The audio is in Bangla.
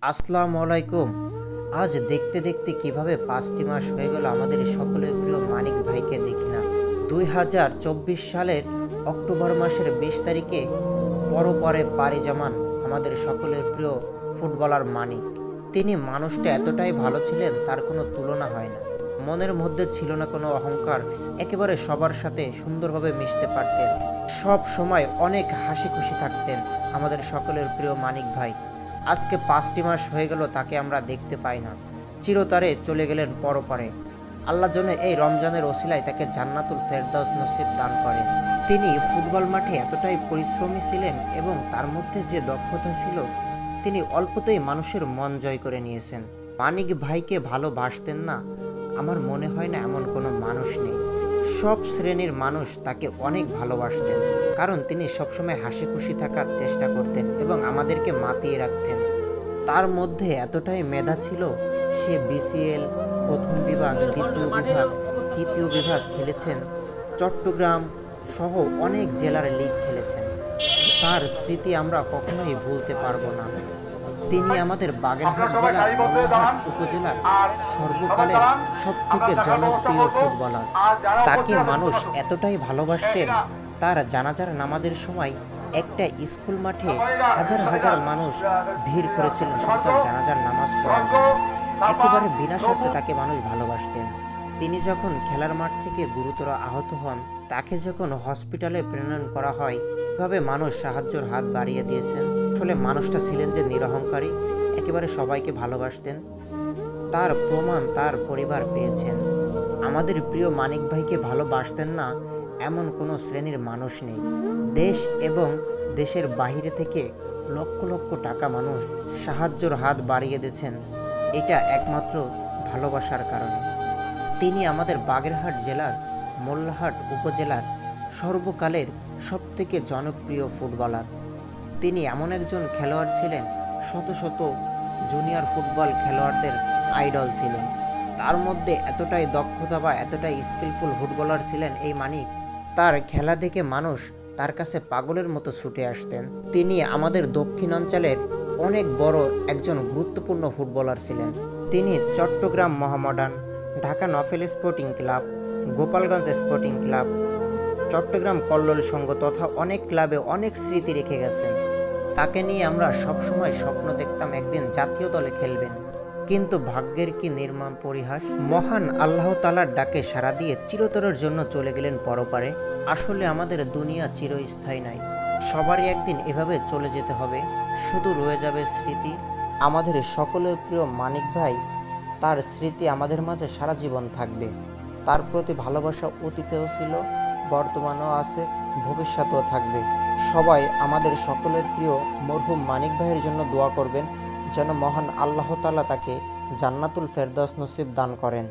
আসসালামু আলাইকুম। আজ দেখতে দেখতে কিভাবে 5টি মাস হয়ে গেল আমাদের সকলের প্রিয় মানিক ভাইকে দেখি না। 2024 সালের অক্টোবর মাসের 20 তারিখে পরপারে পাড়ি জমান আমাদের সকলের প্রিয় ফুটবলার মানিক। তিনি মানুষটা এতটাই ভালো ছিলেন, তার কোনো তুলনা হয় না। মনের মধ্যে ছিল না কোনো অহংকার, একেবারে সবার সাথে সুন্দরভাবে মিশতে পারতেন। সব সময় অনেক হাসি খুশি থাকতেন আমাদের সকলের প্রিয় মানিক ভাই। আজকে 5টি মাস হয়ে গেল তাকে আমরা দেখতে পাই না, চিরতরে চলে গেলেন পরপারে। আল্লাহ যেন এই রমজানের ওসিলায় তাকে জান্নাতুল ফেরদাউস নসিব দান করেন। তিনি ফুটবল মাঠে এতটাই পরিশ্রমী ছিলেন এবং তার মধ্যে যে দক্ষতা ছিল, তিনি অল্পতেই মানুষের মন জয় করে নিয়েছেন। মানিক ভাইকে ভালোবাসতেন না আমার মনে হয় না এমন কোনো মানুষ নেই। সব শ্রেণীর মানুষ তাকে অনেক ভালোবাসতেন, কারণ তিনি সবসময় হাসি খুশি থাকার চেষ্টা করতেন এবং আমাদেরকে মাতিয়ে রাখতেন। তার মধ্যে এতটাই মেধা ছিল, সে বিসিএল প্রথম বিভাগ, দ্বিতীয় বিভাগ, তৃতীয় বিভাগ খেলেছেন, চট্টগ্রাম সহ অনেক জেলার লিগ খেলেছেন। তার স্মৃতি আমরা কখনোই ভুলতে পারবো না। তিনি আমাদের বাগেরহাট জেলার মোল্লাহাট উপজেলার সর্বকালের সবথেকে জনপ্রিয় ফুটবলার। তাকে মানুষ এতটাই ভালোবাসতেন, তার জানাজার নামাজের সময় একটা স্কুল মাঠে হাজার হাজার মানুষ ভিড় করেছিলেন শুধু তার জানাজার নামাজ পড়ার জন্য। একেবারে বিনা স্বার্থে তাকে মানুষ ভালোবাসতেন। তিনি যখন খেলার মাঠ থেকে গুরুতর আহত হন, তাকে যখন হসপিটালে প্রেরণ করা হয়, এভাবে মানুষ সাহায্যের হাত বাড়িয়ে দিয়েছেন। আসলে মানুষটা ছিলেন যে নিরহংকারী, একেবারে সবাইকে ভালোবাসতেন। তার প্রমাণ তার পরিবার পেয়েছেন। আমাদের প্রিয় মানিক ভাইকে ভালোবাসতেন না এমন কোনো শ্রেণীর মানুষ নেই। দেশ এবং দেশের বাহিরে থেকে লক্ষ লক্ষ টাকা মানুষ সাহায্যের হাত বাড়িয়ে দিয়েছেন, এটা একমাত্র ভালোবাসার কারণে। তিনি আমাদের বাগেরহাট জেলার মোল্লাহাট উপজেলার সর্বকালের সবথেকে জনপ্রিয় ফুটবলার। তিনি এমন একজন খেলোয়াড় ছিলেন, শত শত জুনিয়র ফুটবল খেলোয়াড়দের আইডল ছিলেন। তার মধ্যে এতটাই দক্ষতা বা এতটাই স্কিলফুল ফুটবলার ছিলেন এই মানিক, তার খেলা দেখে মানুষ তার কাছে পাগলের মতো ছুটে আসতেন। তিনি আমাদের দক্ষিণাঞ্চলের অনেক বড় একজন গুরুত্বপূর্ণ ফুটবলার ছিলেন। তিনি চট্টগ্রাম মহামডার্ন, ঢাকা নফেল sporting club, Gopalganj sporting club, Chittagong Kallol Sangha তথা অনেক ক্লাবে অনেক স্মৃতি রেখে গেছেন। তাকে নিয়ে আমরা সবসময় স্বপ্ন দেখতাম একদিন জাতীয় দলে খেলবেন, কিন্তু ভাগ্যের কি নির্মম পরিহাস, মহান আল্লাহ তাআলার ডাকে সাড়া দিয়ে চিরতরের জন্য চলে গেলেন পরপারে। আসলে আমাদের দুনিয়া চিরস্থায়ী নাই, সবারই একদিন এভাবে চলে যেতে হবে, শুধু রয়ে যাবে স্মৃতি। আমাদের সকলের প্রিয় মানিক ভাই, তার স্মৃতি আমাদের মাঝে সারা জীবন থাকবে। তার প্রতি ভালোবাসা অতীতেও ছিল, বর্তমানেও আছে, ভবিষ্যতেও থাকবে। সবাই আমাদের সকলের প্রিয় মরহুম মানিক ভাইয়ের জন্য দোয়া করবেন, যেন মহান আল্লাহ তাআলা তাকে জান্নাতুল ফেরদাউস নসিব দান করেন।